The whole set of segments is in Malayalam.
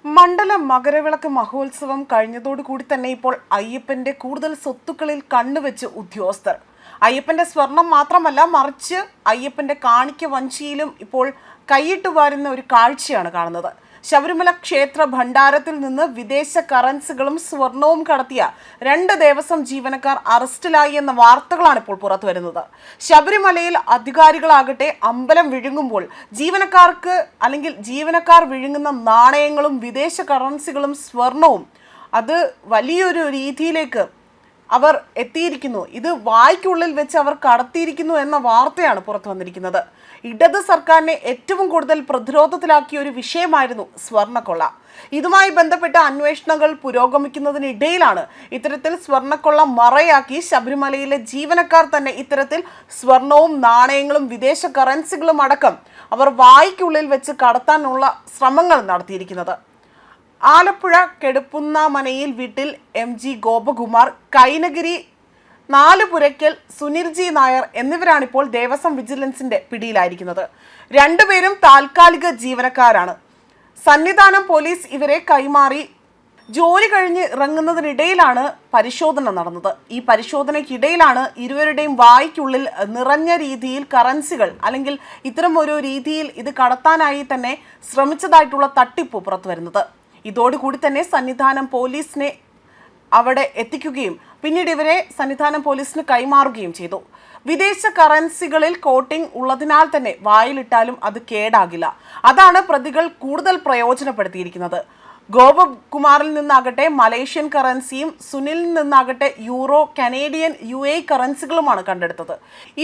മണ്ഡല മകരവിളക്ക് മഹോത്സവം കഴിഞ്ഞതോടുകൂടി തന്നെ ഇപ്പോൾ അയ്യപ്പന്റെ കൂടുതൽ സ്വത്തുക്കളിൽ കണ്ണുവെച്ച് ഉദ്യോഗസ്ഥർ. അയ്യപ്പന്റെ സ്വർണം മാത്രമല്ല, മറിച്ച് അയ്യപ്പന്റെ കാണിക്ക വഞ്ചിയിലും ഇപ്പോൾ കൈയിട്ട് വാരുന്ന ഒരു കാഴ്ചയാണ് കാണുന്നത്. ശബരിമല ക്ഷേത്ര ഭണ്ഡാരത്തിൽ നിന്ന് വിദേശ കറൻസികളും സ്വർണവും കടത്തിയ 2 ദേവസ്വം ജീവനക്കാർ അറസ്റ്റിലായി എന്ന വാർത്തകളാണ് ഇപ്പോൾ പുറത്തു വരുന്നത്. ശബരിമലയിൽ അധികാരികളാകട്ടെ അമ്പലം വിഴുങ്ങുമ്പോൾ ജീവനക്കാർ വിഴുങ്ങുന്ന നാണയങ്ങളും വിദേശ കറൻസികളും സ്വർണവും അത് വലിയൊരു രീതിയിലേക്ക് അവർ എത്തിയിരിക്കുന്നു. ഇത് വായ്ക്കുള്ളിൽ വെച്ച് അവർ കടത്തിയിരിക്കുന്നു എന്ന വാർത്തയാണ് പുറത്തു വന്നിരിക്കുന്നത്. ഇടത് സർക്കാരിനെ ഏറ്റവും കൂടുതൽ പ്രതിരോധത്തിലാക്കിയ ഒരു വിഷയമായിരുന്നു സ്വർണ്ണക്കൊള്ള. ഇതുമായി ബന്ധപ്പെട്ട അന്വേഷണങ്ങൾ പുരോഗമിക്കുന്നതിനിടയിലാണ് ഇത്തരത്തിൽ സ്വർണ്ണക്കൊള്ള മറയാക്കി ശബരിമലയിലെ ജീവനക്കാർ തന്നെ ഇത്തരത്തിൽ സ്വർണവും നാണയങ്ങളും വിദേശ കറൻസികളും അടക്കം അവർ വായ്ക്കുള്ളിൽ വെച്ച് കടത്താനുള്ള ശ്രമങ്ങൾ നടത്തിയിരിക്കുന്നത്. ആലപ്പുഴ കെടുപ്പുന്നമനയിൽ വീട്ടിൽ MG ഗോപകുമാർ, കൈനഗിരി നാലുപുരയ്ക്കൽ സുനിൽജി നായർ എന്നിവരാണിപ്പോൾ ദേവസ്വം വിജിലൻസിന്റെ പിടിയിലായിരിക്കുന്നത്. 2 പേരും താൽക്കാലിക ജീവനക്കാരാണ്. സന്നിധാനം പോലീസ് ഇവരെ കൈമാറി ജോലി കഴിഞ്ഞ് ഇറങ്ങുന്നതിനിടയിലാണ് പരിശോധന നടന്നത്. ഈ പരിശോധനയ്ക്കിടയിലാണ് ഇരുവരുടെയും വായ്ക്കുള്ളിൽ നിറഞ്ഞ രീതിയിൽ കറൻസികൾ അല്ലെങ്കിൽ ഇത്തരം ഒരു രീതിയിൽ ഇത് കടത്താനായി തന്നെ ശ്രമിച്ചതായിട്ടുള്ള തട്ടിപ്പ് പുറത്തു വരുന്നത്. ഇതോടുകൂടി തന്നെ സന്നിധാനം പോലീസിനെ അവിടെ എത്തിക്കുകയും പിന്നീട് ഇവരെ സന്നിധാനം പോലീസിന് കൈമാറുകയും ചെയ്തു. വിദേശ കറൻസികളിൽ കോട്ടിംഗ് ഉള്ളതിനാൽ തന്നെ വായിലിട്ടാലും അത് കേടാകില്ല. അതാണ് പ്രതികൾ കൂടുതൽ പ്രയോജനപ്പെടുത്തിയിരിക്കുന്നത്. ഗോപകുമാറിൽ നിന്നാകട്ടെ മലേഷ്യൻ കറൻസിയും സുനിലിൽ നിന്നാകട്ടെ യൂറോ, കനേഡിയൻ, UAE കറൻസികളുമാണ് കണ്ടെടുത്തത്.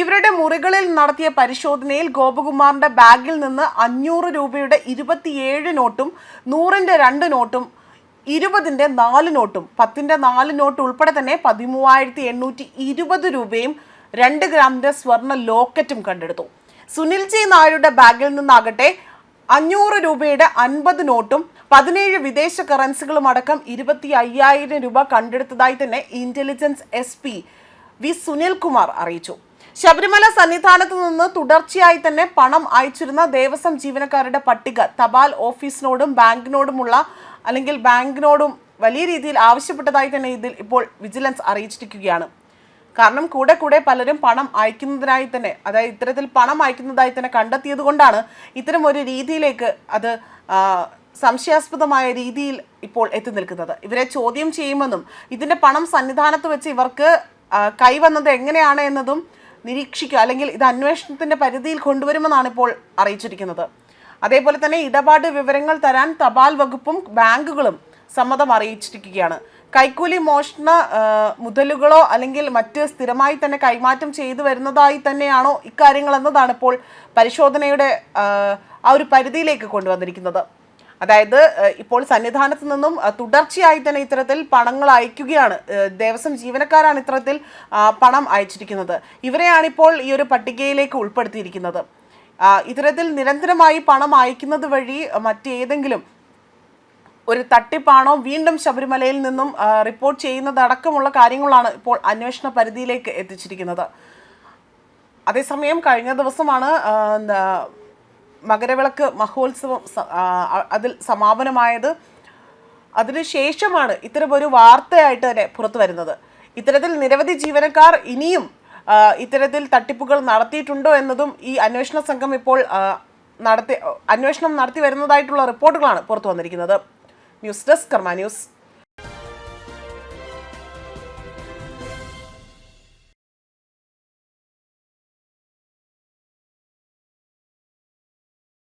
ഇവരുടെ മുറികളിൽ നടത്തിയ പരിശോധനയിൽ ഗോപകുമാറിന്റെ ബാഗിൽ നിന്ന് 500 രൂപയുടെ 27 നോട്ടും 100-ന്റെ 2 നോട്ടും 20-ന്റെ 4 നോട്ടും 10-ന്റെ 4 നോട്ട് ഉൾപ്പെടെ തന്നെ 13,820 രൂപയും 2 ഗ്രാമിന്റെ സ്വർണ്ണ ലോക്കറ്റും കണ്ടെടുത്തു. സുനിൽജി നായരുടെ ബാഗിൽ നിന്നാകട്ടെ 500 രൂപയുടെ 50 നോട്ടും 17 വിദേശ കറൻസികളും അടക്കം 25,000 രൂപ കണ്ടെടുത്തതായി തന്നെ ഇന്റലിജൻസ് SP V സുനിൽകുമാർ അറിയിച്ചു. ശബരിമല സന്നിധാനത്ത് നിന്ന് തുടർച്ചയായി തന്നെ പണം അയച്ചിരുന്ന ദേവസ്വം ജീവനക്കാരുടെ പട്ടിക തപാൽ ഓഫീസിനോടും ബാങ്കിനോടും വലിയ രീതിയിൽ ആവശ്യപ്പെട്ടതായി തന്നെ ഇതിൽ ഇപ്പോൾ വിജിലൻസ് അറിയിച്ചിരിക്കുകയാണ്. കാരണം കൂടെ പലരും പണം അയക്കുന്നതിനായി തന്നെ, അതായത് ഇത്തരത്തിൽ പണം അയക്കുന്നതായി തന്നെ കണ്ടെത്തിയത് കൊണ്ടാണ് ഇത്തരം ഒരു രീതിയിലേക്ക് അത് സംശയാസ്പദമായ രീതിയിൽ ഇപ്പോൾ എത്തി നിൽക്കുന്നത്. ഇവരെ ചോദ്യം ചെയ്യുമെന്നും ഇതിന്റെ പണം സന്നിധാനത്ത് വെച്ച് ഇവർക്ക് കൈവന്നത് എങ്ങനെയാണ് എന്നതും നിരീക്ഷിക്കുക, അല്ലെങ്കിൽ ഇത് അന്വേഷണത്തിന്റെ പരിധിയിൽ കൊണ്ടുവരുമെന്നാണ് ഇപ്പോൾ അറിയിച്ചിരിക്കുന്നത്. അതേപോലെ തന്നെ ഇടപാട് വിവരങ്ങൾ തരാൻ തപാൽ വകുപ്പും ബാങ്കുകളും സമ്മതം അറിയിച്ചിരിക്കുകയാണ്. കൈക്കൂലി, മോഷണ മുതലുകളോ അല്ലെങ്കിൽ മറ്റ് സ്ഥിരമായി തന്നെ കൈമാറ്റം ചെയ്തു വരുന്നതായി തന്നെയാണോ ഇക്കാര്യങ്ങൾ എന്നതാണ് ഇപ്പോൾ പരിശോധനയുടെ ആ ഒരു പരിധിയിലേക്ക് കൊണ്ടുവന്നിരിക്കുന്നത്. അതായത് ഇപ്പോൾ സന്നിധാനത്ത് നിന്നും തുടർച്ചയായി തന്നെ ഇത്തരത്തിൽ പണങ്ങൾ അയക്കുകയാണ്. ദേവസ്വം ജീവനക്കാരാണ് ഇത്തരത്തിൽ പണം അയച്ചിരിക്കുന്നത്. ഇവരെയാണിപ്പോൾ ഈ ഒരു പട്ടികയിലേക്ക് ഉൾപ്പെടുത്തിയിരിക്കുന്നത്. ഇത്തരത്തിൽ നിരന്തരമായി പണം അയക്കുന്നത് വഴി മറ്റേതെങ്കിലും ഒരു തട്ടിപ്പാണോ വീണ്ടും ശബരിമലയിൽ നിന്നും റിപ്പോർട്ട് ചെയ്യുന്നതടക്കമുള്ള കാര്യങ്ങളാണ് ഇപ്പോൾ അന്വേഷണ പരിധിയിലേക്ക് എത്തിച്ചിരിക്കുന്നത്. അതേസമയം കഴിഞ്ഞ ദിവസമാണ് മകരവിളക്ക് മഹോത്സവം അതിൽ സമാപനമായത്. അതിനുശേഷമാണ് ഇത്തരമൊരു വാർത്തയായിട്ട് തന്നെ പുറത്തു വരുന്നത്. ഇത്തരത്തിൽ നിരവധി ജീവനക്കാർ ഇനിയും ഇത്തരത്തിൽ തട്ടിപ്പുകൾ നടത്തിയിട്ടുണ്ടോ എന്നതും ഈ അന്വേഷണ സംഘം ഇപ്പോൾ അന്വേഷണം നടത്തി വരുന്നതായിട്ടുള്ള റിപ്പോർട്ടുകളാണ് പുറത്തു വന്നിരിക്കുന്നത്. ന്യൂസ് ഡെസ്ക് കർമ്മ ന്യൂസ്.